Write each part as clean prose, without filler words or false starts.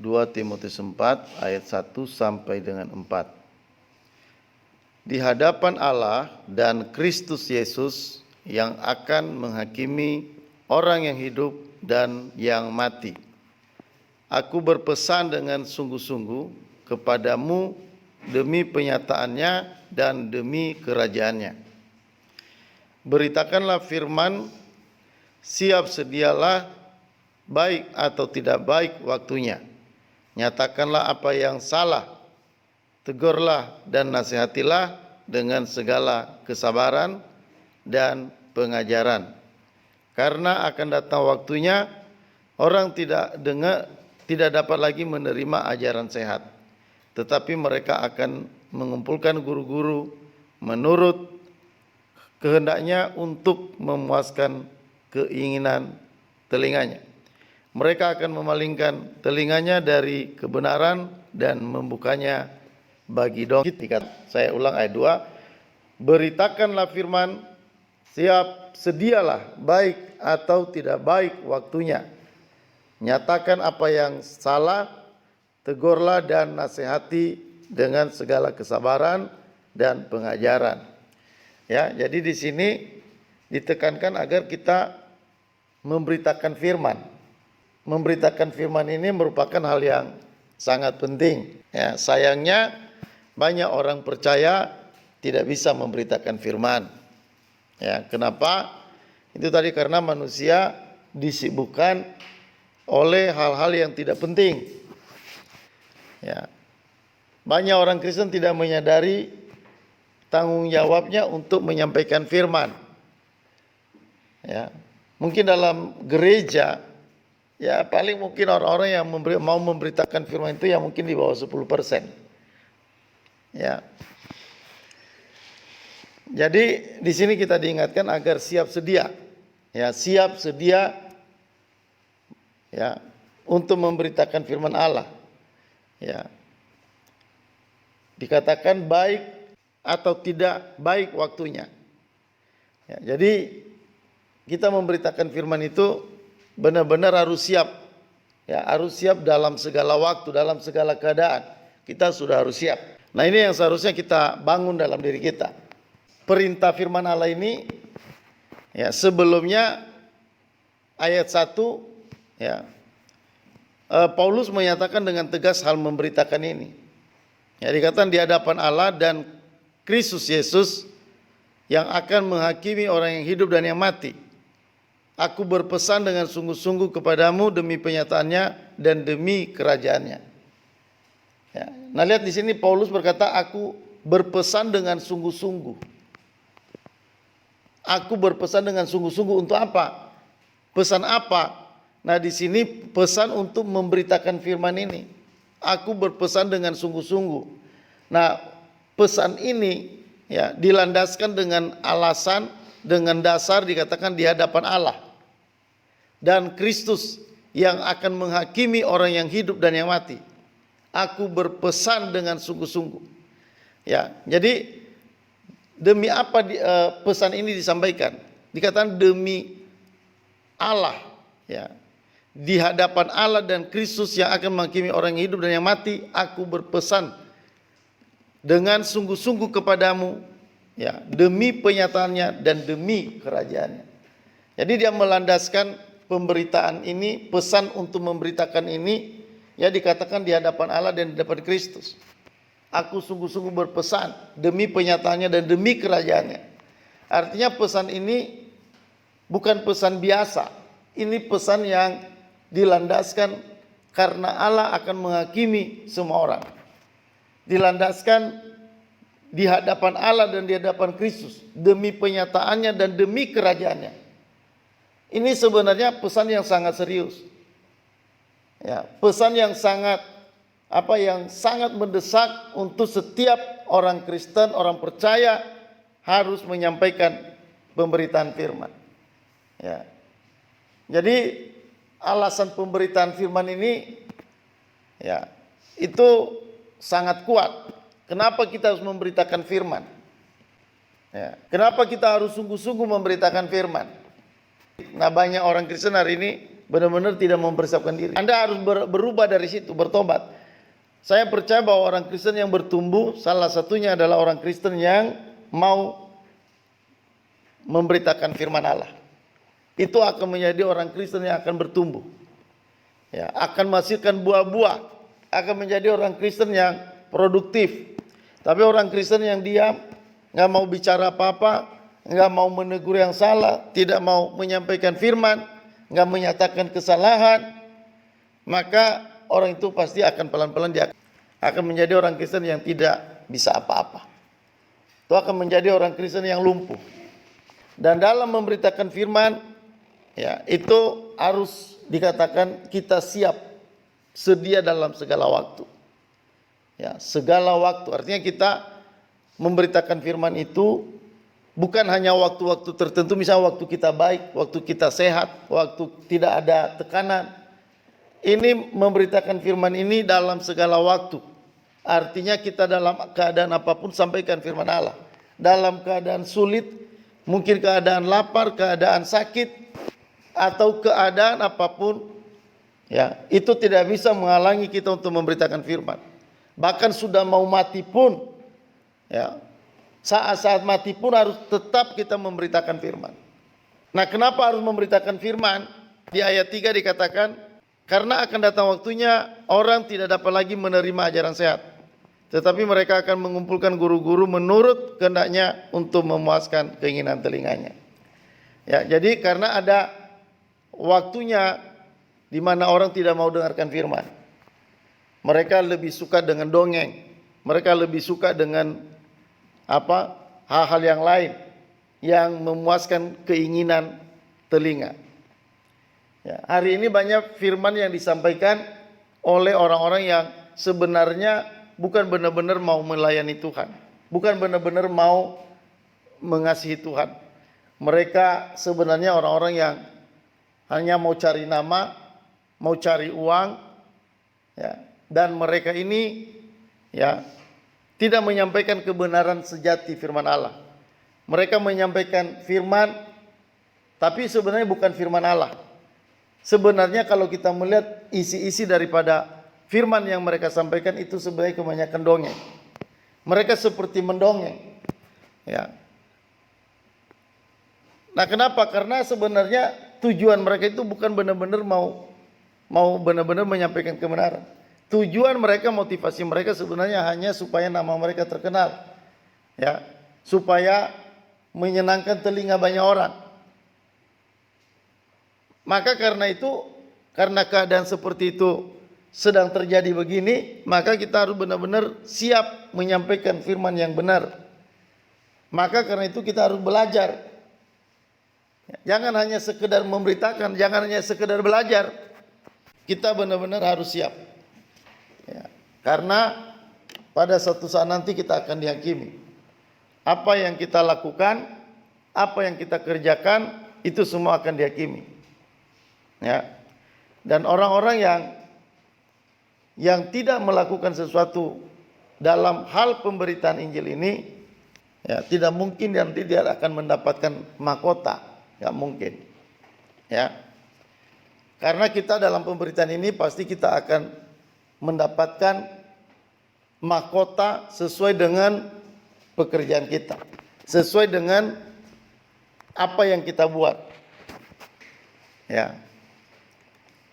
2 Timotius 4 ayat 1 sampai dengan 4. Di hadapan Allah dan Kristus Yesus yang akan menghakimi orang yang hidup dan yang mati, aku berpesan dengan sungguh-sungguh kepadamu demi penyataannya dan demi kerajaannya. Beritakanlah firman, siap sedialah, baik atau tidak baik waktunya. Nyatakanlah apa yang salah, tegurlah dan nasihatilah dengan segala kesabaran dan pengajaran. Karena akan datang waktunya orang tidak dapat lagi menerima ajaran sehat, tetapi mereka akan mengumpulkan guru-guru menurut kehendaknya untuk memuaskan keinginan telinganya. Mereka akan memalingkan telinganya dari kebenaran dan membukanya bagi dongeng. Saya ulang ayat 2. Beritakanlah firman, siap sedialah, baik atau tidak baik waktunya. Nyatakan apa yang salah, tegurlah dan nasihati dengan segala kesabaran dan pengajaran. Ya, jadi di sini ditekankan agar kita memberitakan firman. Memberitakan firman ini merupakan hal yang sangat penting. Ya, sayangnya banyak orang percaya tidak bisa memberitakan firman. Ya, kenapa? Itu tadi karena manusia disibukkan oleh hal-hal yang tidak penting. Ya. Banyak orang Kristen tidak menyadari tanggung jawabnya untuk menyampaikan firman. Ya. Mungkin dalam gereja, ya paling mungkin orang-orang yang mau memberitakan firman itu yang mungkin di bawah 10%. Ya. Jadi di sini kita diingatkan agar siap sedia. Ya, siap sedia ya untuk memberitakan firman Allah. Ya. Dikatakan baik atau tidak baik waktunya. Ya, jadi kita memberitakan firman itu benar-benar harus siap. Ya, harus siap dalam segala waktu, dalam segala keadaan. Kita sudah harus siap. Nah, ini yang seharusnya kita bangun dalam diri kita. Perintah firman Allah ini ya sebelumnya ayat 1 ya Paulus menyatakan dengan tegas hal memberitakan ini. Ya, dikatakan di hadapan Allah dan Kristus Yesus yang akan menghakimi orang yang hidup dan yang mati. Aku berpesan dengan sungguh-sungguh kepadamu demi penyataannya dan demi kerajaannya. Ya. Nah, lihat di sini Paulus berkata, aku berpesan dengan sungguh-sungguh. Aku berpesan dengan sungguh-sungguh untuk apa? Pesan apa? Nah, di sini pesan untuk memberitakan firman ini. Aku berpesan dengan sungguh-sungguh. Nah, pesan ini ya dilandaskan dengan alasan, dengan dasar dikatakan di hadapan Allah dan Kristus yang akan menghakimi orang yang hidup dan yang mati. Aku berpesan dengan sungguh-sungguh. Ya, jadi demi apa pesan ini disampaikan? Dikatakan demi Allah, ya. Di hadapan Allah dan Kristus yang akan menghakimi orang yang hidup dan yang mati, aku berpesan dengan sungguh-sungguh kepadamu, ya, demi penyataannya dan demi kerajaannya. Jadi dia melandaskan pemberitaan ini, pesan untuk memberitakan ini, ya dikatakan di hadapan Allah dan di hadapan Kristus. Aku sungguh-sungguh berpesan demi penyataannya dan demi kerajaannya. Artinya pesan ini bukan pesan biasa. Ini pesan yang dilandaskan karena Allah akan menghakimi semua orang. Dilandaskan di hadapan Allah dan di hadapan Kristus demi penyataannya dan demi kerajaannya. Ini sebenarnya pesan yang sangat serius. Ya, pesan yang sangat sangat mendesak untuk setiap orang Kristen, orang percaya harus menyampaikan pemberitaan firman. Ya. Jadi alasan pemberitaan firman ini ya itu sangat kuat. Kenapa kita harus memberitakan firman? Ya, kenapa kita harus sungguh-sungguh memberitakan firman? Nah, banyak orang Kristen hari ini benar-benar tidak mempersiapkan diri. Anda harus berubah dari situ, bertobat. Saya percaya bahwa orang Kristen yang bertumbuh, salah satunya adalah orang Kristen yang mau memberitakan firman Allah. Itu akan menjadi orang Kristen yang akan bertumbuh. Ya, akan menghasilkan buah-buah, akan menjadi orang Kristen yang produktif. Tapi orang Kristen yang diam, nggak mau bicara apa-apa, nggak mau menegur yang salah, tidak mau menyampaikan firman, nggak menyatakan kesalahan, maka orang itu pasti akan pelan-pelan dia akan menjadi orang Kristen yang tidak bisa apa-apa. Itu akan menjadi orang Kristen yang lumpuh. Dan dalam memberitakan firman, ya, itu harus dikatakan kita siap, sedia dalam segala waktu. Ya, segala waktu. Artinya kita memberitakan firman itu bukan hanya waktu-waktu tertentu, misalnya waktu kita baik, waktu kita sehat, waktu tidak ada tekanan. Ini memberitakan firman ini dalam segala waktu. Artinya kita dalam keadaan apapun sampaikan firman Allah. Dalam keadaan sulit, mungkin keadaan lapar, keadaan sakit, atau keadaan apapun, ya, itu tidak bisa menghalangi kita untuk memberitakan firman. Bahkan sudah mau mati pun, ya, saat-saat mati pun harus tetap kita memberitakan firman. Nah, kenapa harus memberitakan firman? Di ayat 3 dikatakan, karena akan datang waktunya orang tidak dapat lagi menerima ajaran sehat, tetapi mereka akan mengumpulkan guru-guru menurut kehendaknya untuk memuaskan keinginan telinganya. Ya, jadi karena ada waktunya di mana orang tidak mau dengarkan firman. Mereka lebih suka dengan dongeng. Mereka lebih suka dengan hal-hal yang lain yang memuaskan keinginan telinga. Ya, hari ini banyak firman yang disampaikan oleh orang-orang yang sebenarnya bukan benar-benar mau melayani Tuhan, bukan benar-benar mau mengasihi Tuhan. Mereka sebenarnya orang-orang yang hanya mau cari nama, mau cari uang, ya, dan mereka ini, ya, tidak menyampaikan kebenaran sejati firman Allah. Mereka menyampaikan firman, tapi sebenarnya bukan firman Allah. Sebenarnya kalau kita melihat isi-isi daripada firman yang mereka sampaikan itu sebenarnya kebanyakan dongeng. Mereka seperti mendongeng. Ya. Nah, kenapa? Karena sebenarnya tujuan mereka itu bukan benar-benar mau benar-benar menyampaikan kebenaran. Tujuan mereka, motivasi mereka sebenarnya hanya supaya nama mereka terkenal. Ya, supaya menyenangkan telinga banyak orang. Maka karena itu, karena keadaan seperti itu sedang terjadi begini, maka kita harus benar-benar siap menyampaikan firman yang benar. Maka karena itu kita harus belajar. Jangan hanya sekedar memberitakan, jangan hanya sekedar belajar. Kita benar-benar harus siap. Ya, karena pada suatu saat nanti kita akan dihakimi. Apa yang kita lakukan, apa yang kita kerjakan, itu semua akan dihakimi. Ya. Dan orang-orang yang tidak melakukan sesuatu dalam hal pemberitaan Injil ini, ya, tidak mungkin nanti dia akan mendapatkan mahkota, nggak mungkin. Ya. Karena kita dalam pemberitaan ini pasti kita akan mendapatkan mahkota sesuai dengan pekerjaan kita, sesuai dengan apa yang kita buat. Ya.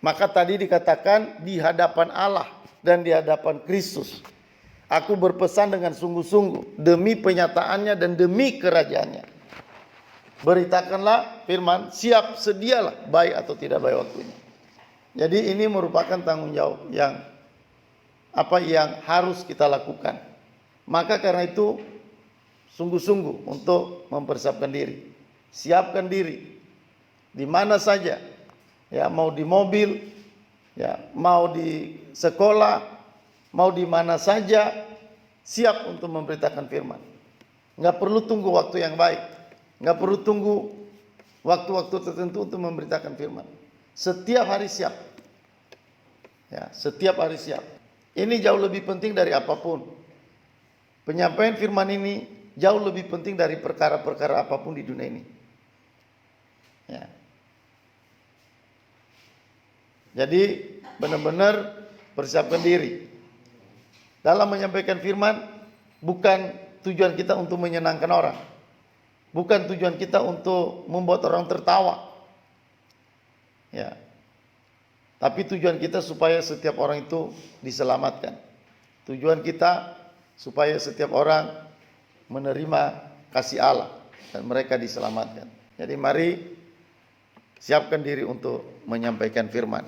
Maka tadi dikatakan di hadapan Allah dan di hadapan Kristus, aku berpesan dengan sungguh-sungguh demi penyataannya dan demi kerajaannya. Beritakanlah firman, siap sedialah baik atau tidak baik waktunya. Jadi ini merupakan tanggung jawab yang harus kita lakukan. Maka karena itu sungguh-sungguh untuk mempersiapkan diri. Siapkan diri di mana saja. Ya, mau di mobil, ya, mau di sekolah, mau di mana saja, siap untuk memberitakan firman. Nggak perlu tunggu waktu yang baik, nggak perlu tunggu waktu-waktu tertentu untuk memberitakan firman. Setiap hari siap, ya, setiap hari siap. Ini jauh lebih penting dari apapun. Penyampaian firman ini jauh lebih penting dari perkara-perkara apapun di dunia ini. Ya. Jadi benar-benar persiapkan diri. Dalam menyampaikan firman, bukan tujuan kita untuk menyenangkan orang. Bukan tujuan kita untuk membuat orang tertawa. Ya. Tapi tujuan kita supaya setiap orang itu diselamatkan. Tujuan kita supaya setiap orang menerima kasih Allah dan mereka diselamatkan. Jadi mari siapkan diri untuk menyampaikan firman.